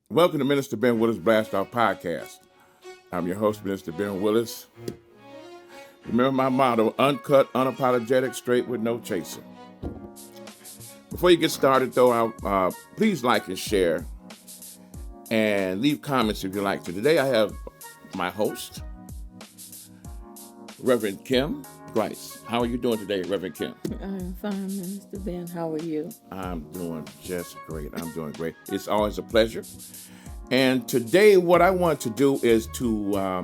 Welcome to Minister Ben Willis Blast Off Podcast. I'm your host, Minister Ben Willis. Remember my motto, uncut, unapologetic, straight with no chaser. Before you get started, though, please like and share and leave comments if you like to. Today I have my host, Reverend Kim Grice. How are you doing today, Reverend Kim? I'm fine, Minister Ben. How are you? I'm doing just great. I'm doing great. It's always a pleasure. And today what I want to do is to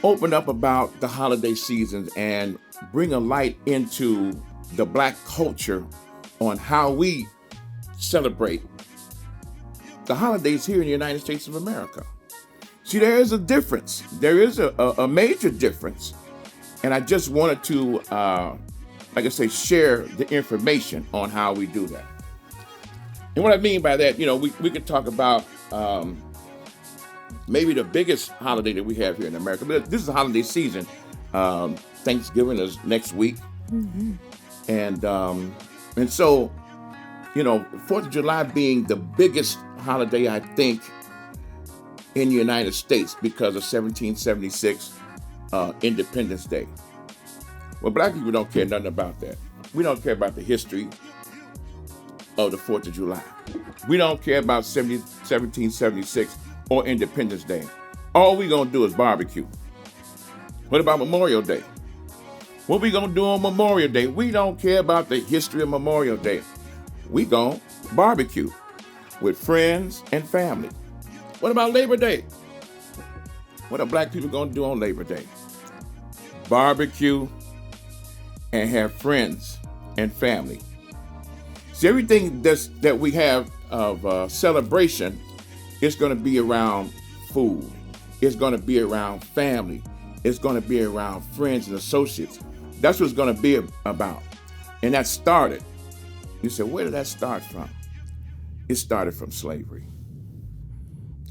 open up about the holiday seasons and bring a light into the Black culture on how we celebrate the holidays here in the United States of America. See, there is a difference. There is a major difference. And I just wanted to, like I say, share the information on how we do that. And what I mean by that, we could talk about maybe the biggest holiday that we have here in America. But this is a holiday season. Thanksgiving is next week. Mm-hmm. And so, 4th of July being the biggest holiday, I think, in the United States because of 1776 Independence Day. Well, Black people don't care nothing about that. We don't care about the history of the 4th of July. We don't care about 1776 or Independence Day. All we gonna do is barbecue. What about Memorial Day? What we gonna do on Memorial Day? We don't care about the history of Memorial Day. We gonna barbecue with friends and family. What about Labor Day? What are Black people gonna do on Labor Day? Barbecue and have friends and family. See, everything that we have of celebration is going to be around food. It's going to be around family. It's going to be around friends and associates. That's what it's going to be about. And that started. You say, where did that start from? It started from slavery.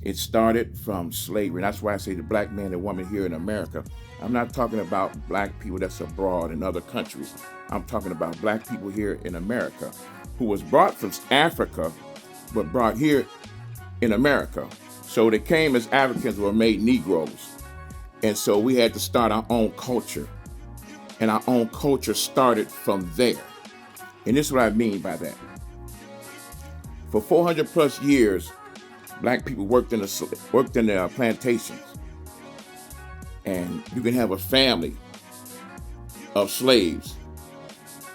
It started from slavery. That's why I say the Black man and woman here in America. I'm not talking about Black people that's abroad in other countries. I'm talking about Black people here in America who was brought from Africa, but brought here in America. So they came as Africans, were made Negroes. And so we had to start our own culture. And our own culture started from there. And this is what I mean by that. For 400 plus years, Black people worked in the plantations. And you can have a family of slaves.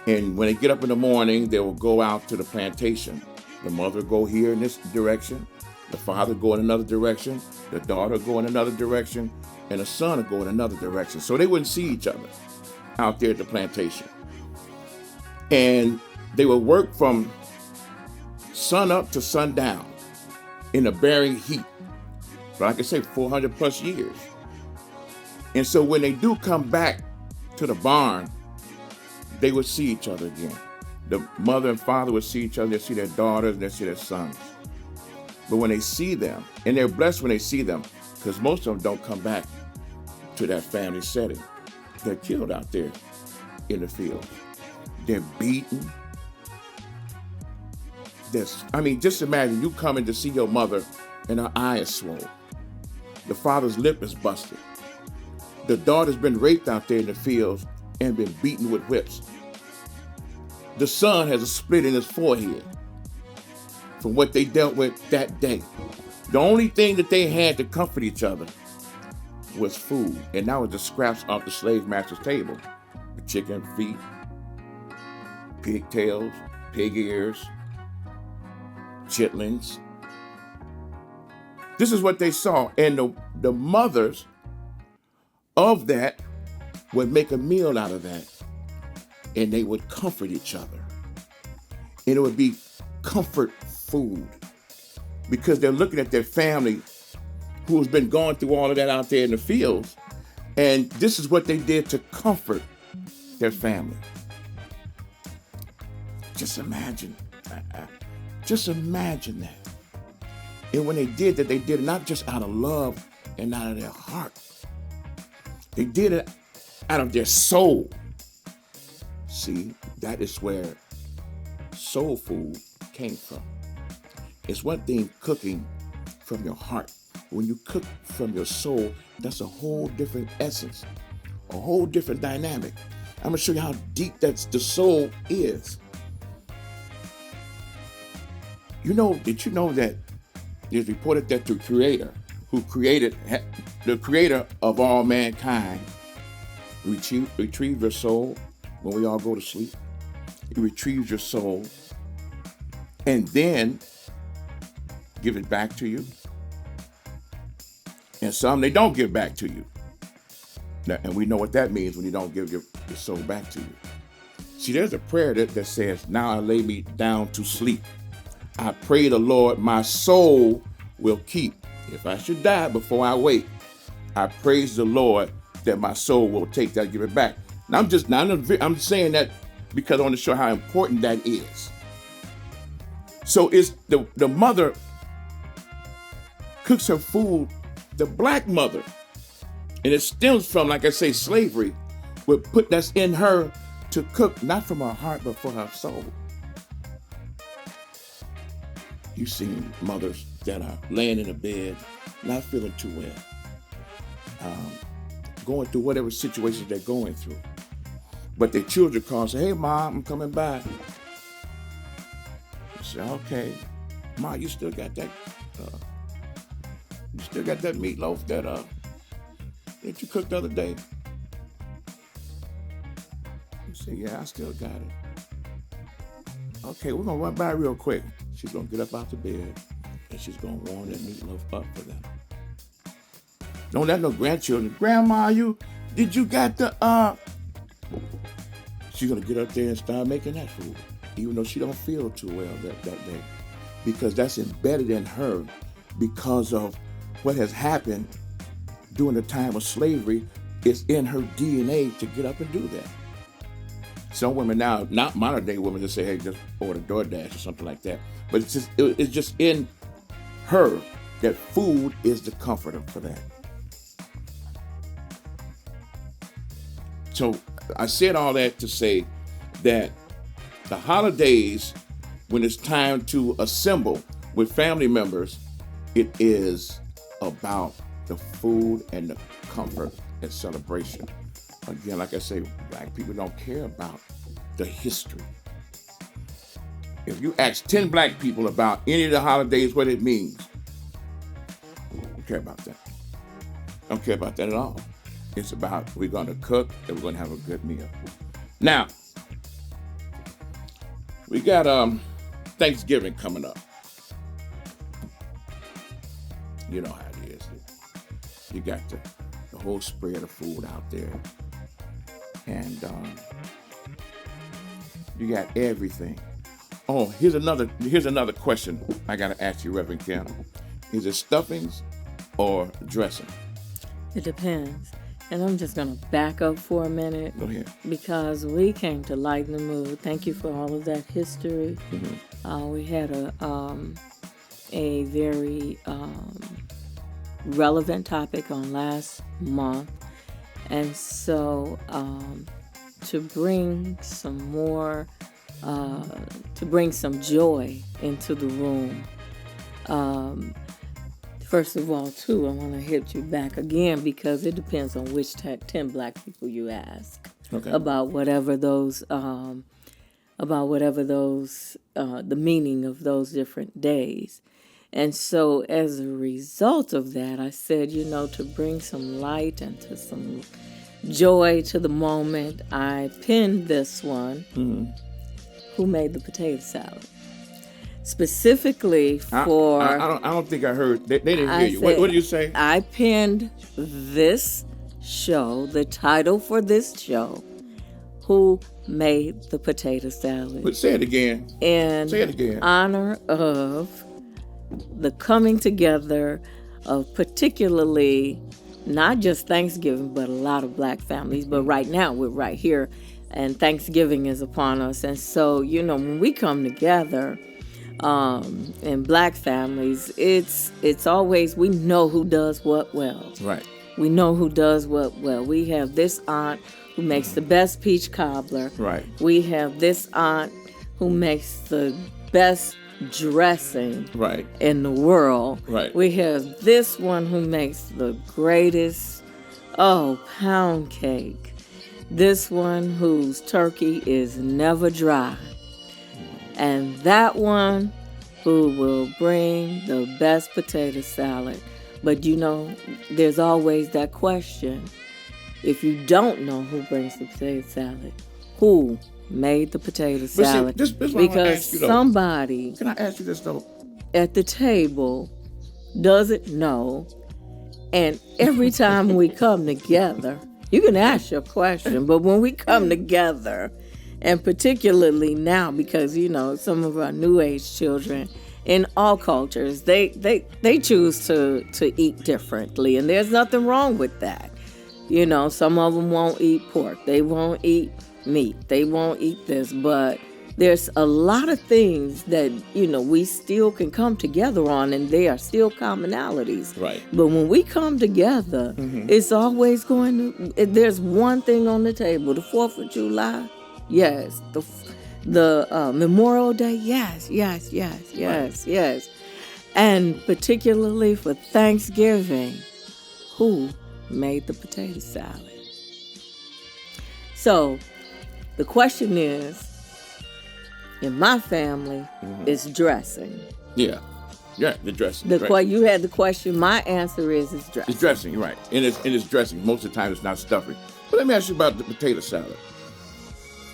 And when they get up in the morning, they will go out to the plantation. The mother will go here in this direction. The father go in another direction. The daughter go in another direction. And the son will go in another direction. So they wouldn't see each other out there at the plantation. And they would work from sun up to sundown in the bearing heat. But like I say, 400 plus years. And so when they do come back to the barn, they would see each other again. The mother and father would see each other, they'd see their daughters, they'd see their sons. But when they see them, and they're blessed when they see them, because most of them don't come back to that family setting. They're killed out there in the field. They're beaten. Just imagine you coming to see your mother and her eye is swollen. The father's lip is busted. The daughter's been raped out there in the fields and been beaten with whips. The son has a split in his forehead from what they dealt with that day. The only thing that they had to comfort each other was food. And that was the scraps off the slave master's table. The chicken feet, pigtails, pig ears, chitlins. This is what they saw. And the mothers of that would make a meal out of that. And they would comfort each other. And it would be comfort food. Because they're looking at their family who's been going through all of that out there in the fields. And this is what they did to comfort their family. Just imagine. Just imagine that. And when they did that, they did it not just out of love and out of their heart. They did it out of their soul. See, that is where soul food came from. It's one thing cooking from your heart. When you cook from your soul, that's a whole different essence, a whole different dynamic. I'm gonna show you how deep the soul is. Did you know that it's reported that the creator of all mankind retrieve your soul when we all go to sleep? He retrieves your soul and then give it back to you. And some they don't give back to you. Now, and we know what that means when you don't give your soul back to you. See, there's a prayer that says, now I lay me down to sleep. I pray the Lord my soul will keep. If I should die before I wake, I praise the Lord that my soul will take that, give it back. Now I'm saying that because I want to show how important that is. So it's the mother cooks her food, the black mother, and it stems from, like I say, slavery, would put that's in her to cook, not from her heart, but for her soul. You've seen mothers that are laying in a bed, not feeling too well, going through whatever situations they're going through. But their children call and say, hey, Mom, I'm coming by. You say, okay. Ma, you still got that meatloaf that you cooked the other day? You say, yeah, I still got it. Okay, we're going to run by real quick. She's going to get up out the bed, and she's going to warm that meatloaf up for them. Don't let no grandchildren, Grandma, did you got the, She's going to get up there and start making that food, even though she don't feel too well that day, because that's embedded in her because of what has happened during the time of slavery. It's in her DNA to get up and do that. Some women now, not modern day women, just say, hey, just order DoorDash or something like that. But it's just in her that food is the comforter for that. So I said all that to say that the holidays, when it's time to assemble with family members, it is about the food and the comfort and celebration. Again, like I say, black people don't care about the history. If you ask 10 black people about any of the holidays, what it means, I don't care about that. I don't care about that at all. It's about we're going to cook and we're going to have a good meal. Now, we got Thanksgiving coming up. You know how it is. You got the whole spread of food out there. And you got everything. Oh, here's another question I got to ask you, Reverend Kim. Is it stuffings or dressing? It depends. And I'm just going to back up for a minute. Go ahead. Because we came to lighten the mood. Thank you for all of that history. Mm-hmm. We had a very relevant topic on last month. And so to bring some more, to bring some joy into the room, first of all, too, I want to hit you back again because it depends on which 10 black people you ask about whatever those, the meaning of those different days. And so as a result of that, I said, to bring some light and to some joy to the moment, I pinned this one, Who Made the Potato Salad? Specifically for... I don't think I heard. They didn't hear you. What did you say? I pinned this show, the title for this show, Who Made the Potato Salad? But say it again. Say it again. Honor of the coming together of particularly not just Thanksgiving, but a lot of black families. But right now, we're right here, and Thanksgiving is upon us. And so, when we come together... in black families, it's always, we know who does what well. Right. We know who does what well. We have this aunt who makes the best peach cobbler. Right. We have this aunt who makes the best dressing Right. in the world. Right. We have this one who makes the greatest, pound cake. This one whose turkey is never dry. And that one who will bring the best potato salad. But there's always that question. If you don't know who brings the potato salad, who made the potato salad? This what I wanna because ask you, though. somebody Can I ask you this, though? at the table doesn't know. And every time we come together, you can ask your question, but when we come together, and particularly now, because some of our new age children in all cultures, they choose to eat differently, and there's nothing wrong with that. Some of them won't eat pork, they won't eat meat, they won't eat this, but there's a lot of things that we still can come together on, and they are still commonalities. Right. But when we come together, it's always there's one thing on the table: the 4th of July, yes. The Memorial Day, yes. Yes. And particularly for Thanksgiving, who made the potato salad? So the question is, in my family, it's dressing. Yeah, the dressing. You had the question. My answer is it's dressing. It's dressing, right? And it's dressing. Most of the time, it's not stuffing. But let me ask you about the potato salad.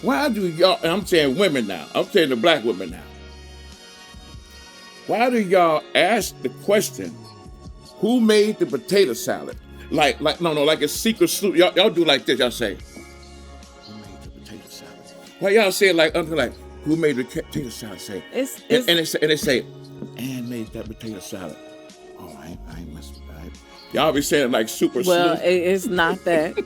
Why do y'all? And I'm saying women now. I'm saying the black women now. Why do y'all ask the question, who made the potato salad? Like a secret sloop. Y'all do like this. Y'all say, who made the potato salad? Why y'all say it like who made the potato salad? Say, and they say, Ann made that potato salad. Oh, I must. Y'all be saying it like super Well, sloop. it's not that.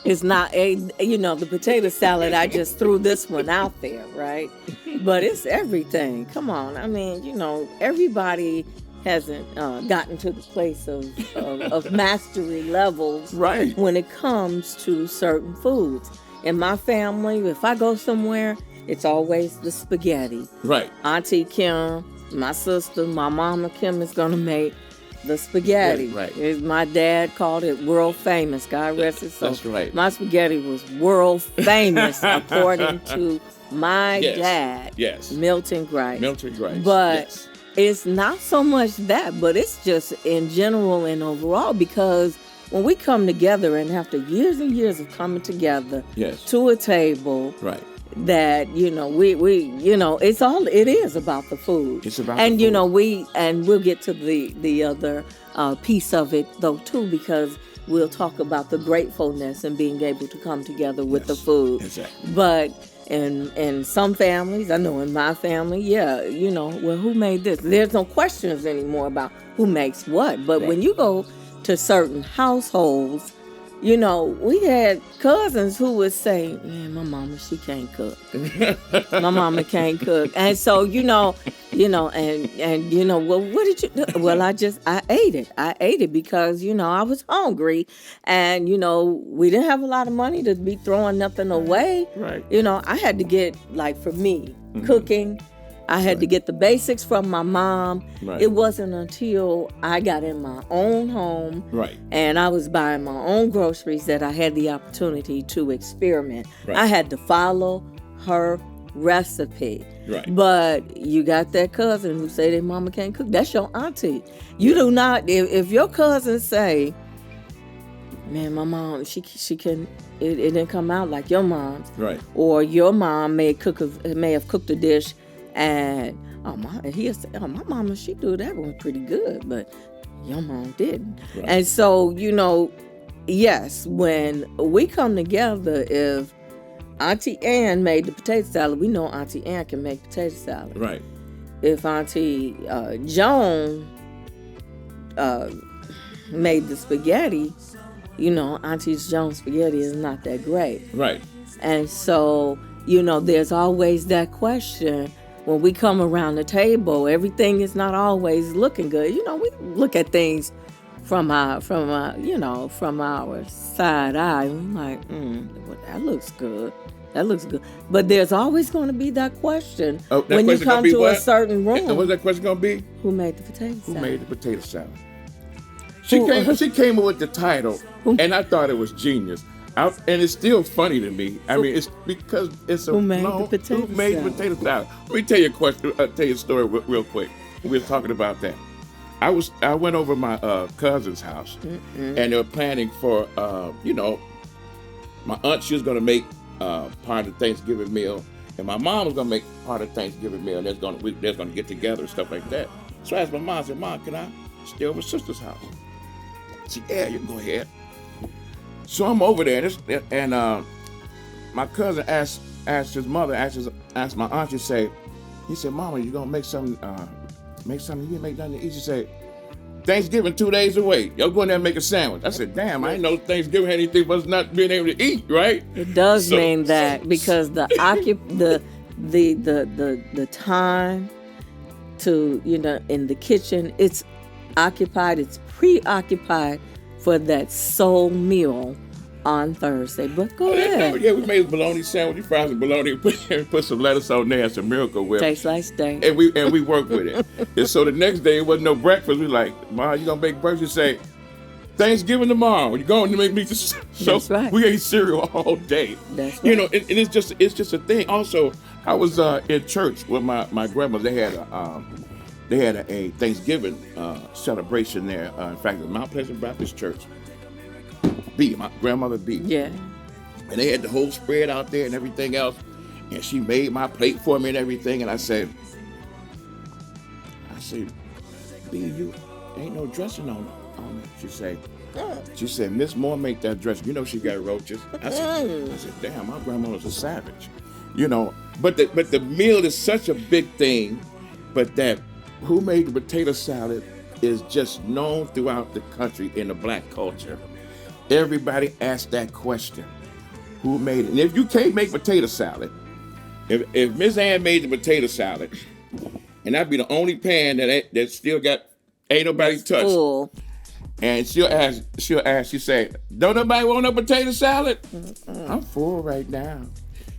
It's not the potato salad. I just threw this one out there, right? But it's everything. Come on. I mean, everybody hasn't gotten to the place of mastery levels, Right. when it comes to certain foods. In my family, if I go somewhere, it's always the spaghetti. Right. Auntie Kim, my sister, my mama Kim is gonna make the spaghetti. Right. My dad called it world famous. God rest his soul. That's right. My spaghetti was world famous according to my dad. Yes. Milton Grice. But yes. it's not so much that, but it's just in general and overall, because when we come together, and after years and years of coming together to a table, right, that it is about the food. It's about and the food. We'll get to the other piece of it though too, because we'll talk about the gratefulness and being able to come together with the food. Exactly. But in some families, I know in my family, who made this? There's no questions anymore about who makes what. But when you go to certain households, we had cousins who would say, "Man, my mama, she can't cook. My mama can't cook." And so, well, what did you do? Well, I ate it. I ate it because, I was hungry, and, we didn't have a lot of money to be throwing nothing away. Right. I had to get, for me, cooking, I had to get the basics from my mom. Right. It wasn't until I got in my own home, right, and I was buying my own groceries that I had the opportunity to experiment. Right. I had to follow her recipe. Right. But you got that cousin who say their mama can't cook. That's your auntie. You do not. If your cousins say, "Man, my mom, she can," it didn't come out like your mom's. Right. Or your mom may have cooked a dish. And he'll say, "Oh, my mama, she do that one pretty good, but your mom didn't." Right. And so, yes, when we come together, if Auntie Ann made the potato salad, we know Auntie Ann can make potato salad. Right. If Auntie Joan made the spaghetti, Auntie Joan's spaghetti is not that great. Right. And so, there's always that question. When we come around the table, everything is not always looking good. We look at things from our side eye. And we're like, well, that looks good. That looks good. But there's always going to be that question Oh, that when you question gonna come be to what? a certain And room. what's that question gonna be? Who made the potato salad? Who made the potato salad? She came up with the title, and I thought it was genius. And it's still funny to me. I mean, it's because it's a Who made the potato who made the salad? potato salad. Let me tell you a question. Tell you a story real quick. We were talking about that. I went over my cousin's house, and they were planning for my aunt. She was going to make part of the Thanksgiving meal, and my mom was going to make part of the Thanksgiving meal. They're going to get together and stuff like that. So I asked my mom. I said, "Mom, can I stay over sister's house?" She said, "Yeah, you can go ahead." So I'm over there, and my cousin asked his mother, asked my aunt. He said, "Mama, you gonna make something? Make something? You didn't make nothing to eat?" She said, "Thanksgiving 2 days away. Y'all go in there and make a sandwich." I said, "Damn, I didn't know Thanksgiving had anything but not being able to eat, right?" It does mean that because the time to in the kitchen, it's occupied. It's preoccupied for that sole meal on Thursday. But go ahead. Yeah, we made a bologna sandwich. We fried some bologna, put some lettuce on there and some Miracle Whip. Tastes like steak. And we worked with it. And so the next day it wasn't no breakfast. We like, "Mom, you gonna make breakfast?" She say, "Thanksgiving tomorrow. You going to make me this?" So That's right. we ate cereal all day. That's right. You know, and it's just a thing. Also, I was in church with my grandmother. They had a Thanksgiving celebration there. In fact, at Mount Pleasant Baptist Church. My grandmother B. Yeah. And they had the whole spread out there and everything else. And she made my plate for me and everything. And I said, "B, you ain't no dressing on it." She said, "Miss Moore make that dressing. You know she got roaches." I said, "Damn, my grandma was a savage." But the meal is such a big thing. But that who made the potato salad is just known throughout the country in the black culture. Everybody asks that question. Who made it? And if you can't make potato salad, if Miss Ann made the potato salad, and that'd be the only pan that still got ain't nobody touched. Full. And she'll ask, she say, "Don't nobody want no potato salad?" "I'm full right now."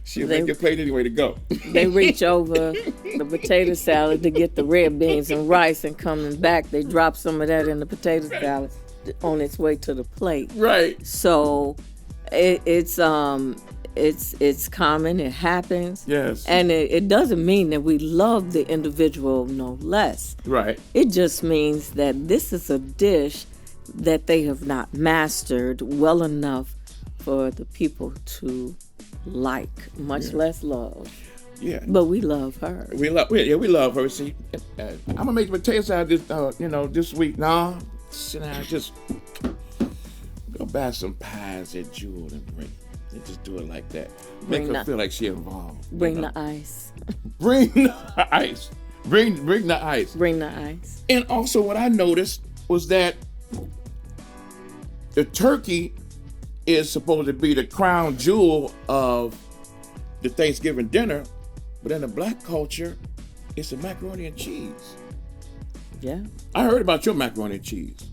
She'll make your plate anyway to go. They reach over the potato salad to get the red beans and rice, and coming back, they drop some of that in the potato salad on its way to the plate. Right. So it's common. It happens. Yes. And it doesn't mean that we love the individual no less. Right. It just means that this is a dish that they have not mastered well enough for the people to like, much less love. Yeah. But we love her. We love her. See, I'm gonna make the potato salad this week. No, sit down, just go buy some pies at Jewel and bring. And just do it like that. Make her feel like she involved. Bring the ice. Bring the ice. Bring the ice. Bring the ice. And also, what I noticed was that the turkey is supposed to be the crown jewel of the Thanksgiving dinner, but in the black culture, it's the macaroni and cheese. Yeah. I heard about your macaroni and cheese.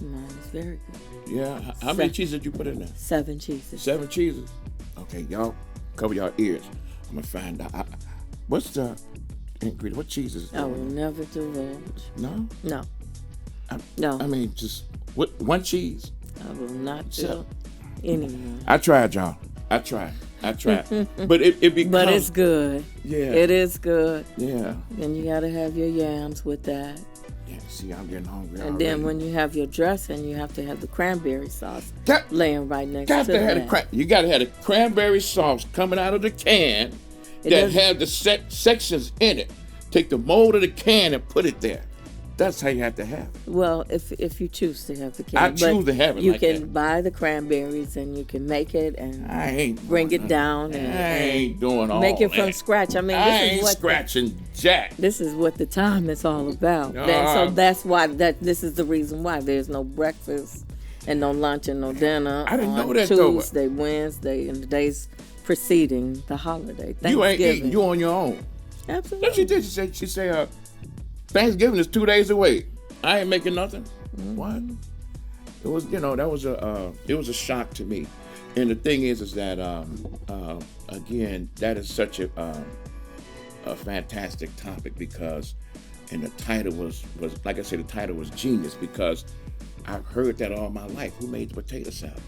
Mine is very good. Yeah. How many cheeses did you put in there? 7 cheeses. 7 cheeses. Okay, y'all cover y'all ears. I'm gonna find out. What's the ingredient? What cheese is it? I will never divulge. No? No. No. I mean, just one cheese. I will not tell anyone. I tried, y'all. I tried. But it becomes... But it's good. Yeah. It is good. Yeah. And you gotta have your yams with that. Yeah, see, I'm getting hungry And already. then when you have your dressing, you have to have the cranberry sauce laying right next to that. You gotta have the cranberry sauce coming out of the can that have the sections in it. Take the mold of the can and put it there. That's how you have to have it. Well, if you choose to have the can. I choose to have it you like can that. buy the cranberries and you can make it and I ain't bring it down and I ain't doing all make it that. from scratch. I mean, I this is ain't what scratching jack. This is what the time is all about. And so that's why this is the reason why there's no breakfast and no lunch and no dinner. I didn't on know that, though. Tuesday, Wednesday, and the days preceding the holiday. You ain't Thanksgiving. eating. You on your own. Absolutely. What she did? She said, Thanksgiving is 2 days away. I ain't making nothing. Mm-hmm. What? It was, it was a shock to me. And the thing is that again, that is such a fantastic topic because, and the title was like I said, the title was genius because I've heard that all my life. Who made the potato salad?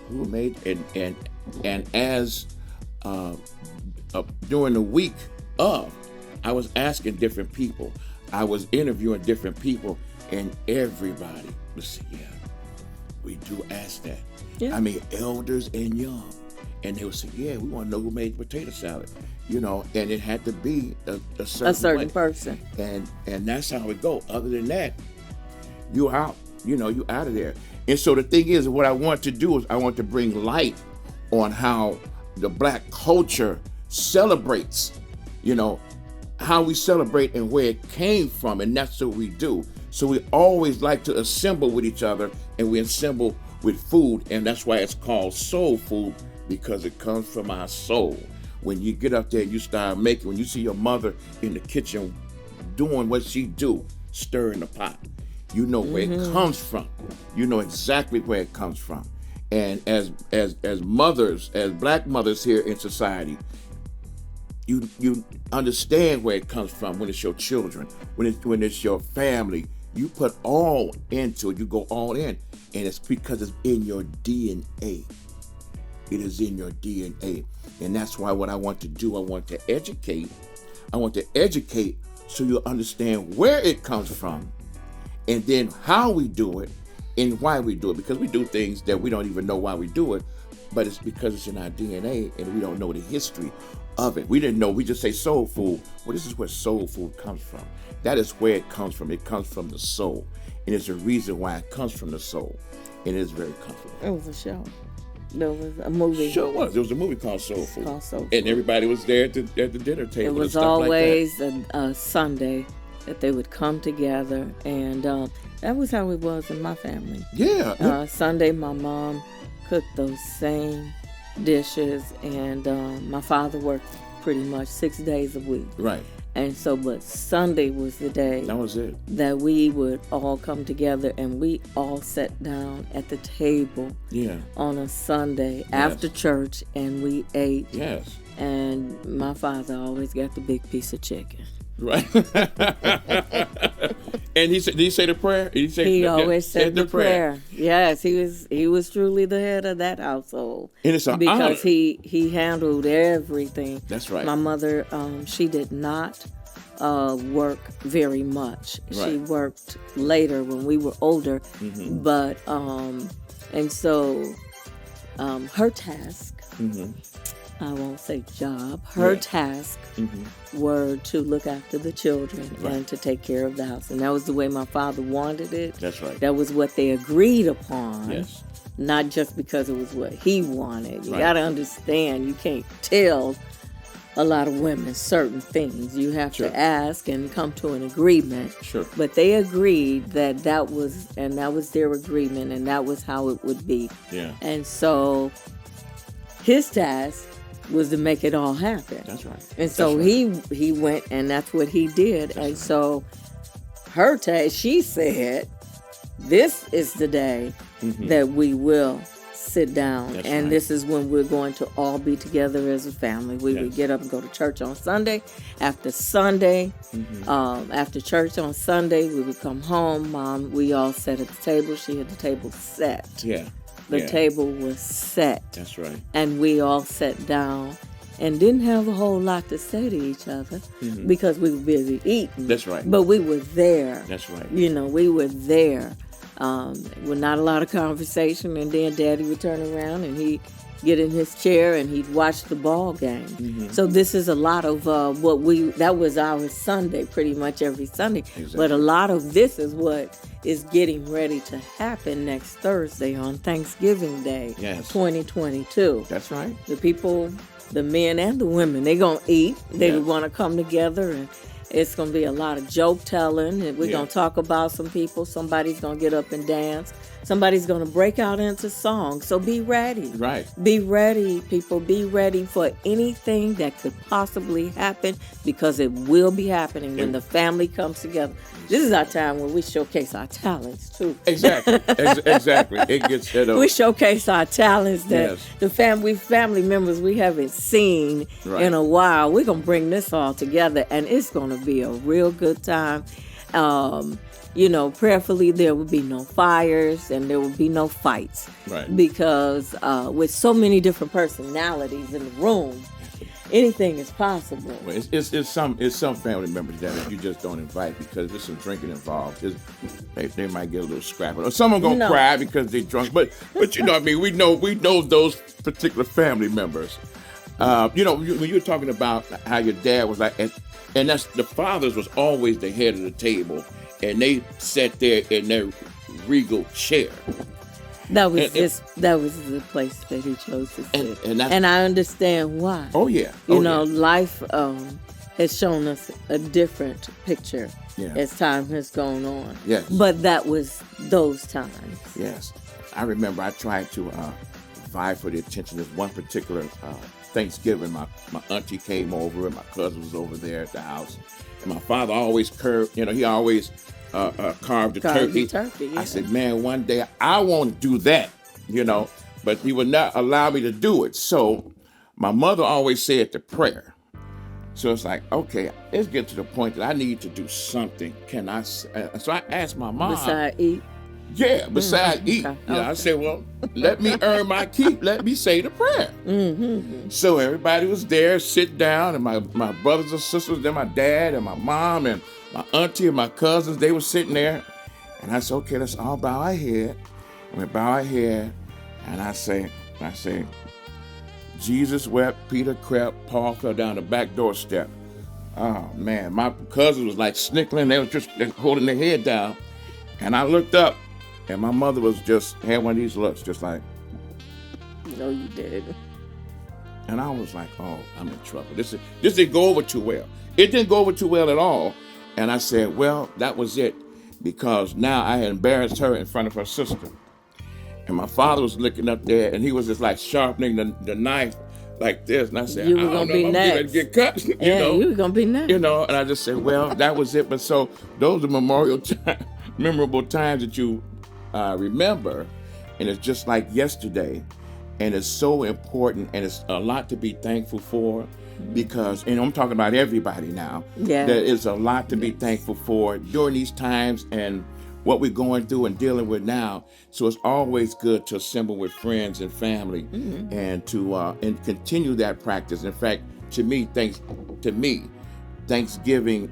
Who made and as during the week of, I was asking different people. I was interviewing different people, and everybody would say, "Yeah, we do ask that." Yeah. I mean, elders and young, and they would say, "Yeah, we want to know who made the potato salad," you know, and it had to be a certain way. person. And that's how it go. Other than that, you out. You know, you out of there. And so the thing is, what I want to do is I want to bring light on how the black culture celebrates, you know, how we celebrate and where it came from, and that's what we do. So we always like to assemble with each other, and we assemble with food, and that's why it's called soul food, because it comes from our soul. When you get up there, you start making, when you see your mother in the kitchen doing what she do, stirring the pot, you know where it comes from. You know exactly where it comes from. And as mothers, as black mothers here in society, you understand where it comes from when it's your children, when it's your family. You put all into it, you go all in. And it's because it's in your DNA. It is in your DNA. And that's why what I want to do, I want to educate. I want to educate so you'll understand where it comes from, and then how we do it and why we do it. Because we do things that we don't even know why we do it, but it's because it's in our DNA and we don't know the history of it. We didn't know, we just say soul food. Well, this is where soul food comes from. That is where it comes from. It comes from the soul. And it's a reason why it comes from the soul. And it is very comfortable. It was a show. There was a movie. Sure was. There was a movie called Soul Food. Food. And everybody was there at the dinner table. It was and stuff always like that. a Sunday that they would come together, and that was how it was in my family. Yeah. Sunday, my mom cooked those same dishes, and my father worked pretty much 6 days a week. Right. And so, but Sunday was the day That was it. that we would all come together, and we all sat down at the table Yeah. on a Sunday after church, and we ate. Yes. And my father always got the big piece of chicken. Right. And he said, did he say the prayer? He always said the prayer. Yes, he was truly the head of that household. And it's an because honor. he handled everything. That's right. My mother, she did not work very much. Right. She worked later when we were older, but and so her task. I won't say job. Her task were to look after the children and to take care of the house. And that was the way my father wanted it. That's right. That was what they agreed upon. Yes. Not just because it was what he wanted. You Right. got to understand, you can't tell a lot of women certain things. You have Sure. to ask and come to an agreement. Sure. But they agreed that was their agreement, and that was how it would be. Yeah. And so his task was to make it all happen. That's right. And so he went, and that's what he did. That's and right. so her task, she said, this is the day that we will sit down. That's and right. this is when we're going to all be together as a family. We would Yes. get up and go to church on Sunday. After church on Sunday, we would come home. Mom, we all sat at the table. She had the table set. Yeah. The Yeah. table was set. That's right. And we all sat down and didn't have a whole lot to say to each other because we were busy eating. That's right. But we were there. That's right. You know, we were there. With not a lot of conversation, and then Daddy would turn around and he'd get in his chair and he'd watch the ball game. So this is a lot of that was our Sunday, pretty much every Sunday. Exactly. But a lot of this is what is getting ready to happen next Thursday on Thanksgiving Day, Yes. 2022. That's right. The people, the men and the women, they're going to eat. They Yes. want to come together It's going to be a lot of joke telling, and we're going to talk about some people. Somebody's going to get up and dance. Somebody's going to break out into song. So be ready. Right. Be ready, people. Be ready for anything that could possibly happen, because it will be happening when the family comes together. This is our time where we showcase our talents, too. Exactly. Exactly. It gets We showcase our talents that Yes. the family members we haven't seen in a while. We're going to bring this all together, and it's going to be a real good time. Prayerfully, there will be no fires and there will be no fights. Right. Because with so many different personalities in the room, anything is possible. Well, it's some family members that you just don't invite because there's some drinking involved. They might get a little scrappy, or some are gonna cry because they're drunk. But you know what I mean. We know those particular family members. When you were talking about how your dad was like, and that's the fathers was always the head of the table, and they sat there in their regal chair. That was the place that he chose to sit. And I understand why. Oh yeah. Life has shown us a different picture as time has gone on. Yes. But that was those times. Yes. I remember I tried to vie for the attention of one particular Thanksgiving. My auntie came over and my cousin was over there at the house. And my father always carved the turkey. Yeah. I said, man, one day I want to do that, but he would not allow me to do it. So my mother always said the prayer. So it's like, okay, let's get to the point that I need to do something. Can I? So I asked my mom. Besides eat? Yeah, besides eat. Okay. I said, well, let me earn my keep. Let me say the prayer. Mm-hmm. So everybody was there, sit down, and my brothers and sisters, then my dad and my mom and my auntie and my cousins, they were sitting there. And I said, okay, let's all bow our head. And we bow our head, and I say, Jesus wept, Peter crept, Paul fell down the back door step. Oh, man, my cousins was like snickling. They were just holding their head down. And I looked up, and my mother had one of these looks, just like. No, you didn't. And I was like, oh, I'm in trouble. This didn't go over too well. It didn't go over too well at all. And I said, well, that was it, because now I had embarrassed her in front of her sister. And my father was looking up there, and he was just like sharpening the knife like this. And I said, you were going to be next. I'm going to get cut. You were going to be next. And I just said, well, that was it. But so those are memorable times that you remember. And it's just like yesterday. And it's so important, and it's a lot to be thankful for, because, and I'm talking about everybody now, there is a lot to be thankful for during these times and what we're going through and dealing with now. So it's always good to assemble with friends and family and to and continue that practice. In fact, to me, Thanksgiving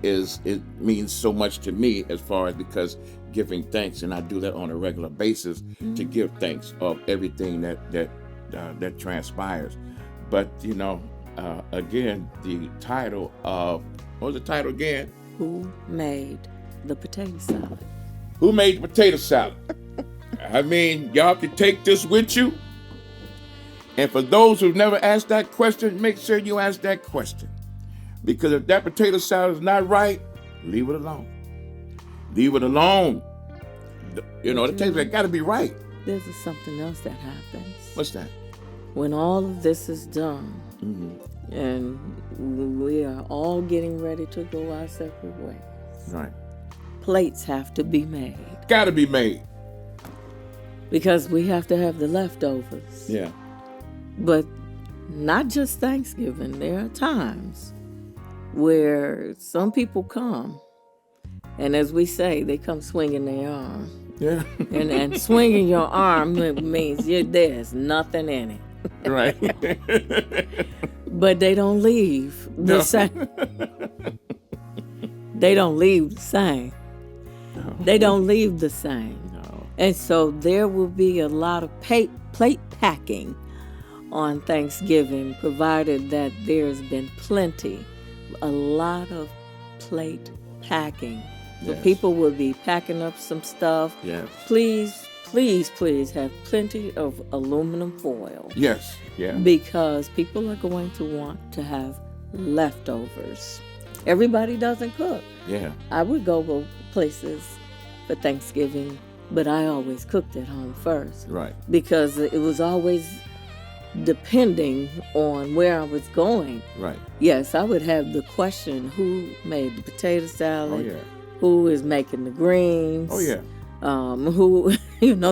means so much to me, as far as because giving thanks, and I do that on a regular basis to give thanks of everything that transpires. But again, the title of, what was the title again? Who made the potato salad? Who made the potato salad? I mean, y'all can take this with you. And for those who've never asked that question, make sure you ask that question. Because if that potato salad is not right, leave it alone. Leave it alone. The potato salad got to be right. There's something else that happens. What's that? When all of this is done, and we are all getting ready to go our separate ways. Right. Plates have to be made. Got to be made. Because we have to have the leftovers. Yeah. But not just Thanksgiving. There are times where some people come, and as we say, they come swinging their arm. Yeah. and swinging your arm means there's nothing in it. Right. But they don't leave the same. They don't leave the same. No. They don't leave the same. No. And so there will be a lot of plate packing on Thanksgiving, provided that there's been a lot of plate packing. So people will be packing up some stuff. Yes. Please have plenty of aluminum foil. Yes. Yeah. Because people are going to want to have leftovers. Everybody doesn't cook. Yeah. I would go to places for Thanksgiving, but I always cooked at home first. Right. Because it was always depending on where I was going. Right. Yes, I would have the question, who made the potato salad? Oh, yeah. Who is making the greens? Oh, yeah. Who,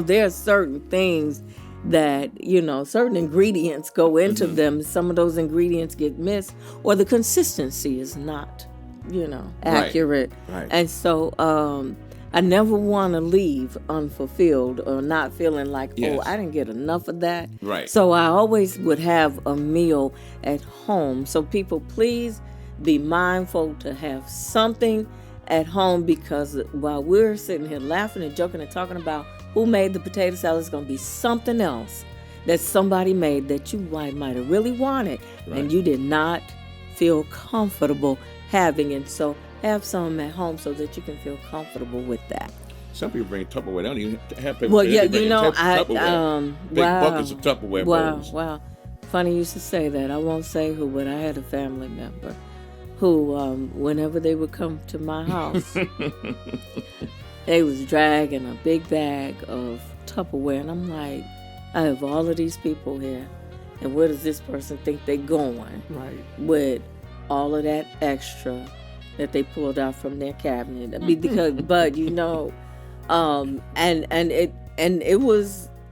there are certain things that, certain ingredients go into them. Some of those ingredients get missed, or the consistency is not, accurate. Right. And so I never want to leave unfulfilled or not feeling like, Yes. I didn't get enough of that. Right. So I always would have a meal at home. So people, please be mindful to have something at home, because while we're sitting here laughing and joking and talking about who made the potato salad, it's going to be something else that somebody made that you might have really wanted, Right. and you did not feel comfortable having. And so have some at home so that you can feel comfortable with that. Some people bring Tupperware. They don't even have paper. Well, They yeah, bring Tupperware. Big buckets of Tupperware bowls. Wow. Funny you should say that. I won't say who, but I had a family member who, whenever they would come to my house, they was dragging a big bag of Tupperware, and I'm like, I have all of these people here, and where does this person think they're going? Right. With all of that extra that they pulled out from their cabinet. I mean, because, but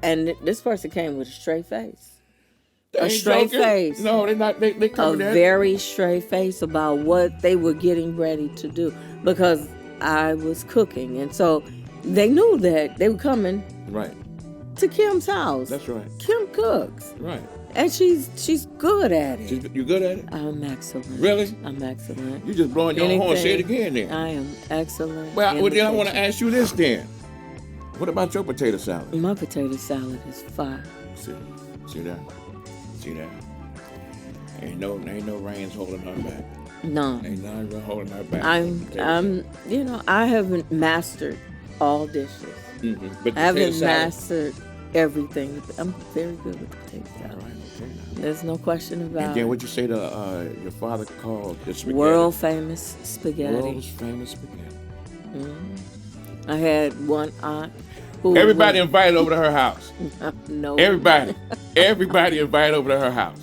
and this person came with a straight face. They A ain't straight joking. face. No, they're not. They A cover that. very straight face about what they were getting ready to do, because I was cooking, and so they knew that they were coming Right. to Kim's house. That's right. Kim cooks, Right. and she's good at it. You good at it? I'm excellent. Really? I'm excellent. You just blowing your own horn. Say it again then. I am excellent. Well, in the then I want to kitchen. ask you this then. What about your potato salad? My potato salad is fire. See that? See that? Ain't no reins holding her back. No, Ain't nothing holding her back. I haven't mastered all dishes. Mm-hmm. But I haven't potato salad. mastered everything. I'm very good with the potato All salad. right, okay. Now. There's no question And about then it. what'd you say to your father called the spaghetti? World famous spaghetti. World's famous spaghetti. I had one aunt who Everybody invited over to her house. no. Everybody invited over to her house.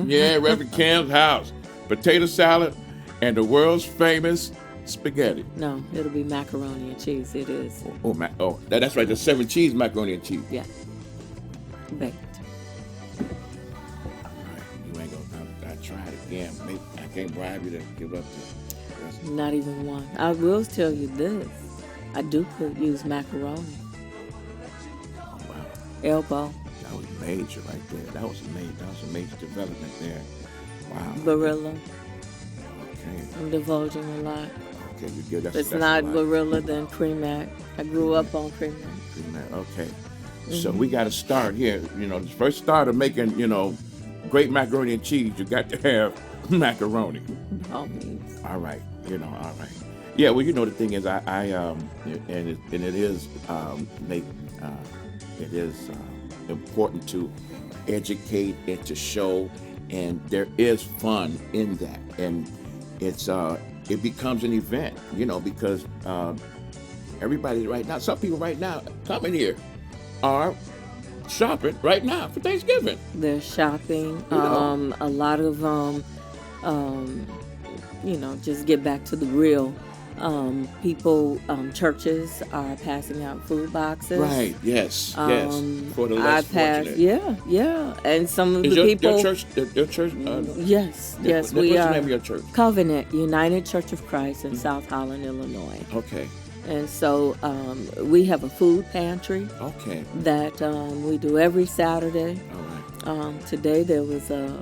Yeah, Reverend Cam's house. Potato salad and the world's famous spaghetti. No, it'll be macaroni and cheese. It is. That's right. The 7 cheese macaroni and cheese. Yeah. Baked. All right, you ain't gonna. I tried again. Maybe I can't bribe you to give up the rest. Not even one. I will tell you this. I do use macaroni. Oh wow, Elbow. that was major right there. That was a major development there. Wow. Barilla. Okay. I'm divulging a lot. Okay, you give that. If it's that's not a lot. Barilla, then Premac. I grew up on Premac. Okay. So we got to start here. The first start of making, great macaroni and cheese, you got to have macaroni. All means. All right. All right. Yeah. Well, the thing is, it is important to educate and to show, and there is fun in that, and it becomes an event, because everybody right now, some people right now coming here are shopping right now for Thanksgiving. They're shopping. A lot of just get back to the real. People, churches are passing out food boxes. Right. Yes. Yes. For the less fortunate. Yeah, and some of Is the your people. church? Your church? Yes, we what's are. the name of your church? Covenant United Church of Christ in South Holland, Illinois. Okay. And so we have a food pantry Okay. that we do every Saturday. All right. Today there was a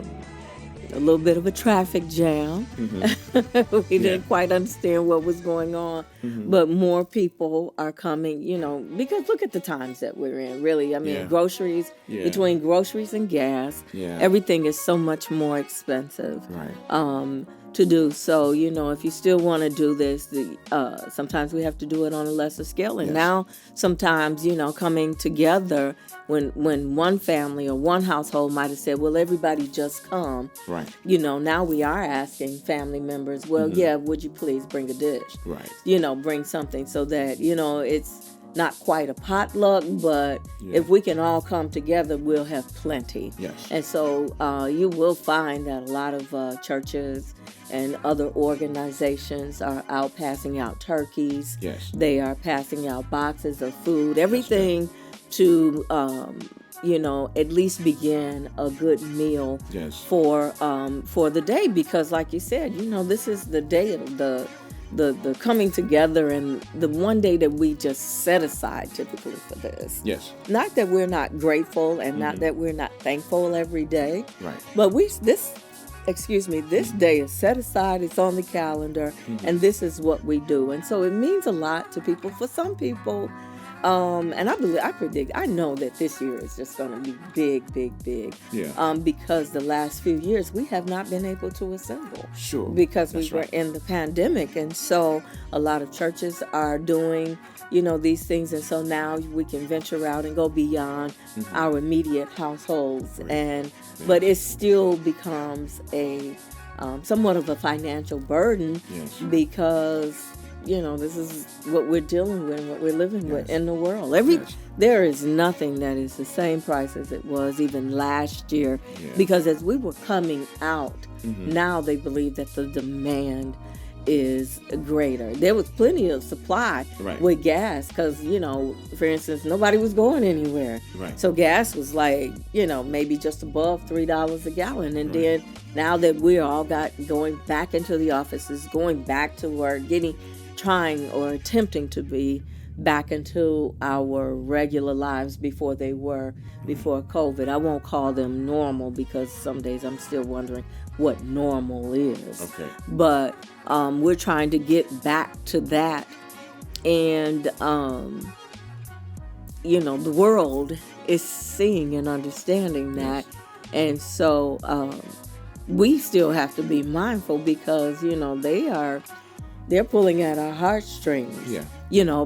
little bit of a traffic jam. Mm-hmm. We didn't quite understand what was going on, but more people are coming, because look at the times that we're in, really. I mean, Yeah. groceries, Yeah. between groceries and gas, Yeah. everything is so much more expensive. Right. to do. So, if you still want to do this, sometimes we have to do it on a lesser scale. And Yes. now sometimes, coming together when one family or one household might have said, well, everybody just come. Right. Now we are asking family members, well, yeah, would you please bring a dish? Right. Bring something so that, it's not quite a potluck, but Yeah. if we can all come together, we'll have plenty. Yes. And so you will find that a lot of churches and other organizations are out passing out turkeys. Yes. They are passing out boxes of food, everything to, at least begin a good meal Yes. for the day. Because like you said, this is the day of the coming together, and the one day that we just set aside typically for this. Yes. Not that we're not grateful and not that we're not thankful every day, Right. but this day is set aside, it's on the calendar, and this is what we do. And so it means a lot to people. For some people, and I know that this year is just going to be big. Yeah. Because the last few years we have not been able to assemble. Sure. Because That's we were right. in the pandemic, and so a lot of churches are doing, these things, and so now we can venture out and go beyond our immediate households, Right. but it still becomes a somewhat of a financial burden. Yes. Because this is what we're dealing with and what we're living with Yes. in the world. Yes. There is nothing that is the same price as it was even last year. Yeah. Because as we were coming out, now they believe that the demand is greater. There was plenty of supply Right. with gas because, for instance, nobody was going anywhere. Right. So gas was like, maybe just above $3 a gallon. And Right. then now that we all got going back into the offices, going back to work, trying or attempting to be back into our regular lives before they were before COVID. I won't call them normal because some days I'm still wondering what normal is. Okay. But we're trying to get back to that. And, the world is seeing and understanding that. Yes. And so we still have to be mindful because, they're pulling at our heartstrings. Yeah.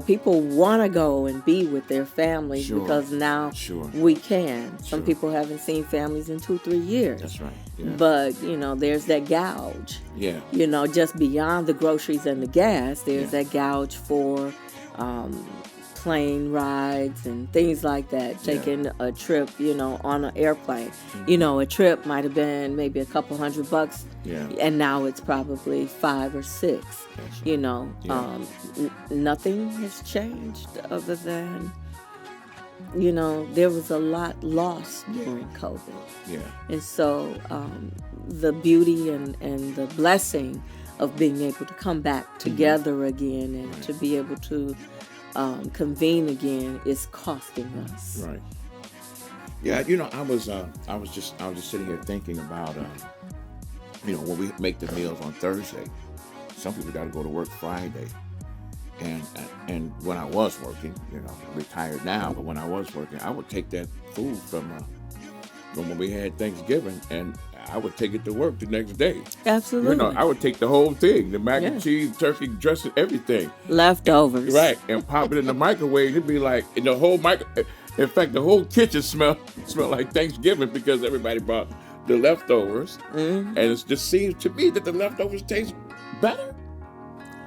People want to go and be with their families Sure. because now Sure. we can. Some Sure. people haven't seen families in 2-3 years. That's right. Yeah. But, there's that gouge. Yeah. Just beyond the groceries and the gas, there's Yeah. that gouge for plane rides and things like that. Taking a trip, on an airplane. A trip might have been maybe a couple $100, Yeah. and now it's probably 5 or 6. That's right. Yeah. Nothing has changed other than, there was a lot lost during COVID. Yeah. And so the beauty and the blessing of being able to come back together again and Right. to be able to convene again is costing us. Right. Yeah. I was just sitting here thinking about, when we make the meals on Thursday, some people got to go to work Friday. And when I was working, retired now, but when I was working, I would take that food from when we had Thanksgiving, and I would take it to work the next day. Absolutely. I would take the whole thing, the mac and Yeah. cheese, turkey, dressing, everything. Leftovers. Right, and pop it in the microwave. It'd be like in the whole in fact, the whole kitchen smell like Thanksgiving because everybody brought the leftovers, and it just seems to me that the leftovers taste better.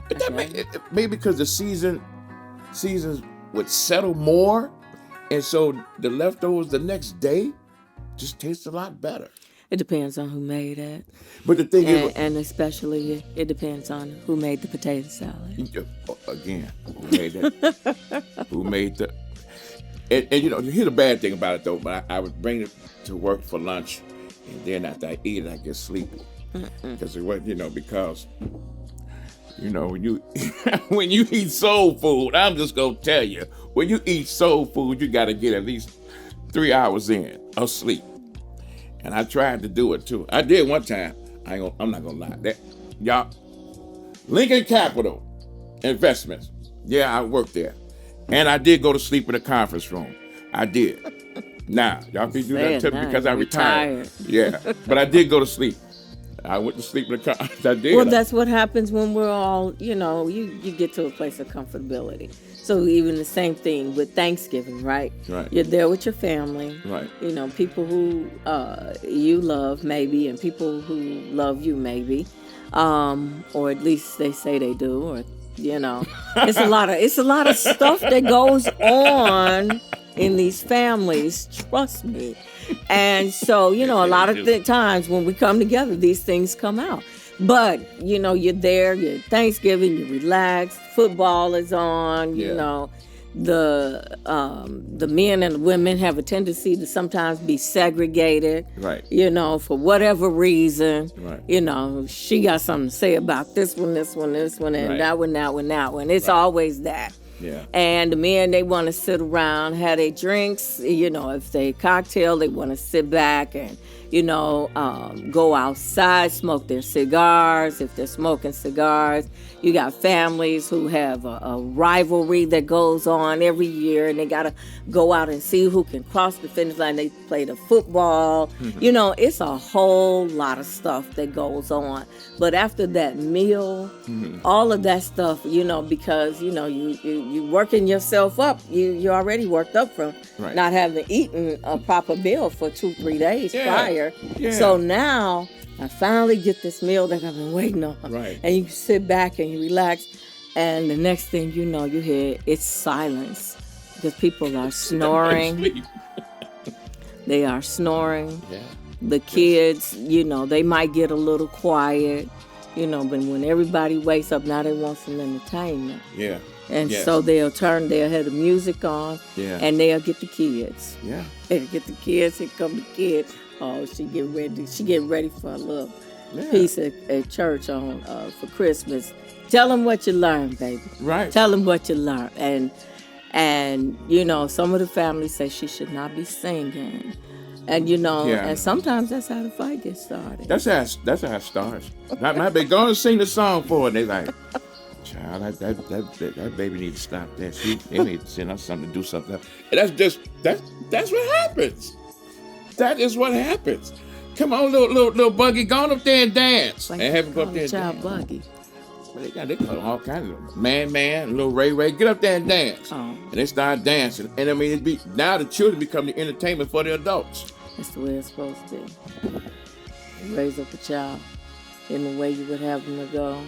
But that maybe because the seasons would settle more, and so the leftovers the next day just taste a lot better. It depends on who made it. But the thing is, And especially it depends on who made the potato salad. again, who made that? Who made the? And here's the bad thing about it though. But I would bring it to work for lunch, and then after I eat it, I get sleepy because it was because when you when you eat soul food, I'm just gonna tell you, when you eat soul food, you got to get at least 3 hours in of sleep. And I tried to do it too. I did one time. I'm not gonna lie. Y'all, Lincoln Capital Investments. Yeah, I worked there, and I did go to sleep in the conference room. I did. Now y'all can do that too because I retired. Yeah, but I did go to sleep. I went to sleep in the car. I did. Well, that's what happens when we're all, you get to a place of comfortability. So even the same thing with Thanksgiving, right? Right. You're there with your family. Right. People who you love maybe, and people who love you maybe, or at least they say they do, or it's a lot of stuff that goes on in these families. Trust me. And so, a lot of times when we come together, these things come out. But, you're there, you're Thanksgiving, you relax, football is on, the men and the women have a tendency to sometimes be segregated. Right. For whatever reason. Right. She got something to say about this one, and Right. that one. It's always that. Yeah. And the men, they want to sit around, have their drinks. If they cocktail, they want to sit back and, go outside, smoke their cigars. If they're smoking cigars, you got families who have a rivalry that goes on every year, and they got to go out and see who can cross the finish line. They play the football. Mm-hmm. It's a whole lot of stuff that goes on. But after that meal, all of that stuff, because, you working yourself up. You're already worked up from not having eaten a proper meal for 2-3 days prior. Yeah. So now I finally get this meal that I've been waiting on. Right. And you sit back and you relax. And the next thing you know, you hear it's silence because people are snoring. They are snoring. Yeah. The kids, they might get a little quiet, but when everybody wakes up, now they want some entertainment. Yeah. And so they'll have the music on, and they'll get the kids. Yeah. They'll get the kids, here come the kids. Oh, she get ready for a little piece at church on for Christmas. Tell them what you learned, baby. Right. Tell them what you learned. And some of the families say she should not be singing. And and sometimes that's how the fight gets started. That's how it starts. My baby, go and sing the song for her. And they like, child, that baby needs to stop that. They need to send us something to do something. And that's what happens. That is what happens. Come on, little Buggy, go on up there and dance. Like and have him go up there and child dance. Buggy. Well, they call all kinds of man, little Ray, get up there and dance. Oh. And they start dancing. And I mean, now the children become the entertainment for the adults. That's the way it's supposed to be. You raise up a child in the way you would have them to go.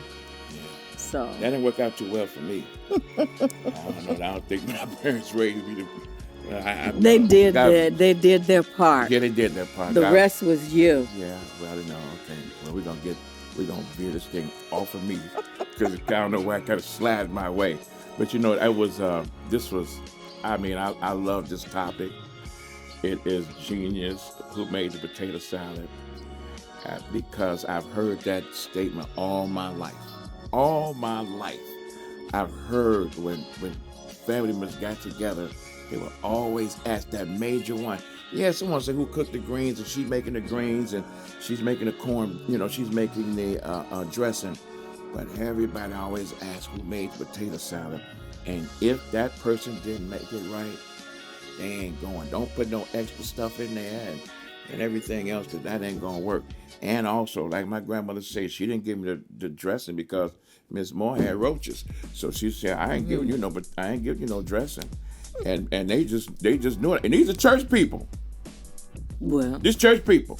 So that didn't work out too well for me. I don't think my parents raised me to. They did their part. Yeah, they did their part. The rest was you. Yeah, well, okay. Well, we're gonna veer this thing off of me because I don't know where I kind of slid my way. But I love this topic. It is genius. Who made the potato salad? Because I've heard that statement all my life. All my life, I've heard when family members got together, they would always ask that major one. Yeah, someone said who cooked the greens, and she's making the greens, and she's making the corn. She's making the dressing. But everybody always asks who made the potato salad, and if that person didn't make it right, they ain't going. Don't put no extra stuff in there and everything else, because that ain't gonna work. And also, like my grandmother said, she didn't give me the dressing because Miss Moore had roaches. So she said, I ain't giving you no dressing. And they just knew it. And these are church people. Well, These church people.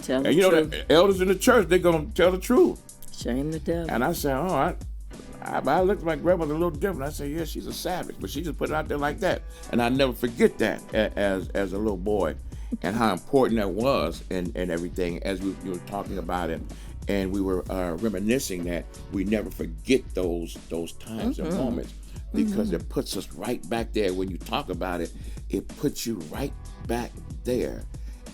Tell the And truth. the elders in the church, they're gonna tell the truth. Shame the devil. And I said, I looked at my grandmother a little different. I said, yeah, she's a savage, but she just put it out there like that. And I never forget that as a little boy, and how important that was and everything as we were talking about it. And we were reminiscing that we never forget those times and moments, because it puts us right back there. When you talk about it, it puts you right back there.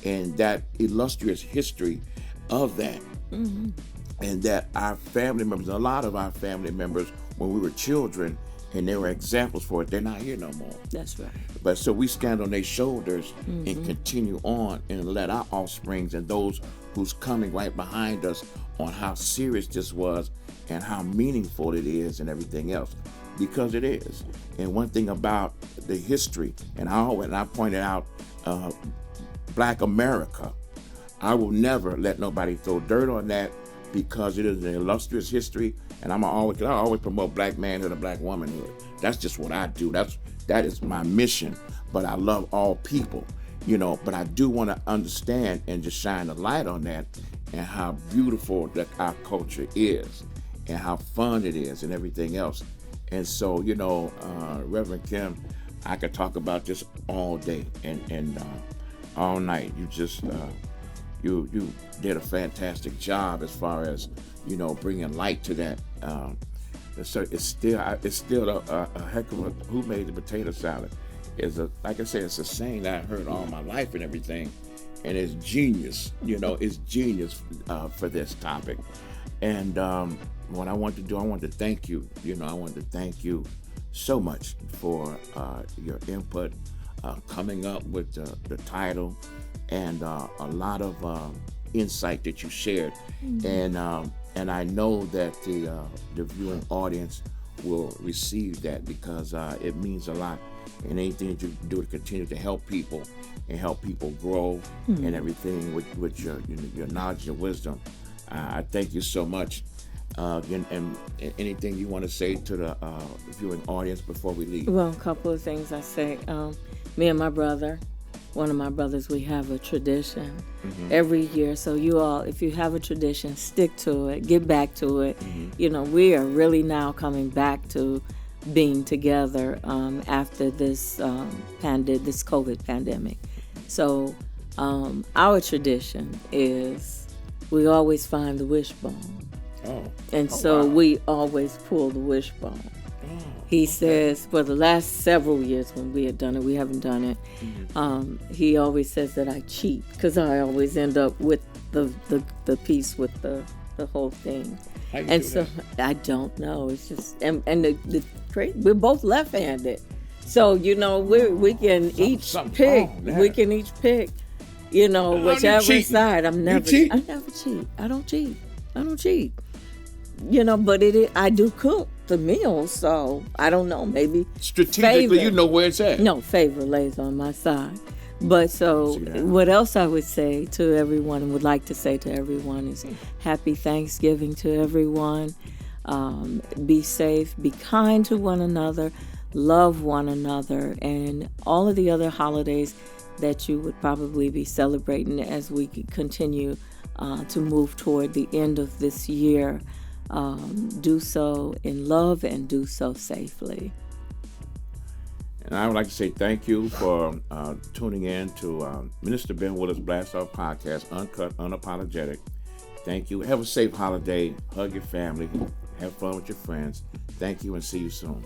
And that illustrious history of that. And that our family members, a lot of our family members, when we were children, and they were examples for it, they're not here no more. That's right. But so we stand on their shoulders and continue on and let our offsprings and those who's coming right behind us on how serious this was and how meaningful it is and everything else, because it is. And one thing about the history, and I pointed out Black America, I will never let nobody throw dirt on that because it is an illustrious history, and I always promote black manhood and black womanhood. That's just what I do. That is my mission. But I love all people, But I do want to understand and just shine a light on that and how beautiful that our culture is, and how fun it is, and everything else. And so, Reverend Kim, I could talk about this all day and all night. You just you did a fantastic job as far as bringing light to that. So it's still a heck of a who made the potato salad. Like I said, it's a saying that I heard all my life and everything, and it's genius. It's genius for this topic. And what I want to do, I want to thank you. I want to thank you so much for your input, coming up with the title, and a lot of insight that you shared. Mm-hmm. And I know that the viewing audience will receive that because it means a lot. And anything that you do to continue to help people and help people grow, mm-hmm. and everything with your knowledge and wisdom. I thank you so much. And anything you want to say to the viewing audience before we leave? Well, a couple of things I say. Me and my brother, one of my brothers, we have a tradition, mm-hmm. every year. So you all, if you have a tradition, stick to it, get back to it. Mm-hmm. We are really now coming back to being together after this this COVID pandemic. So our tradition is we always find the wishbone. So wow. We always pull the wishbone. He says for the last several years when we had done it, we haven't done it. Mm-hmm. He always says that I cheat because I always end up with the piece with the whole thing. How you do so that? I don't know. It's just and we're both left-handed, so we can each pick. We can each pick. Whichever side. I never cheat. I don't cheat. But I do cook the meals, so I don't know. Maybe strategically, favor, you know where it's at. No, favor lays on my side. But so what else I would say to everyone and would like to say to everyone is happy Thanksgiving to everyone. Be safe, be kind to one another, love one another, and all of the other holidays that you would probably be celebrating as we continue to move toward the end of this year. Do so in love and do so safely. And I would like to say thank you for tuning in to Minister Ben Willis Blast Off Podcast, Uncut, Unapologetic. Thank you. Have a safe holiday. Hug your family. Have fun with your friends. Thank you and see you soon.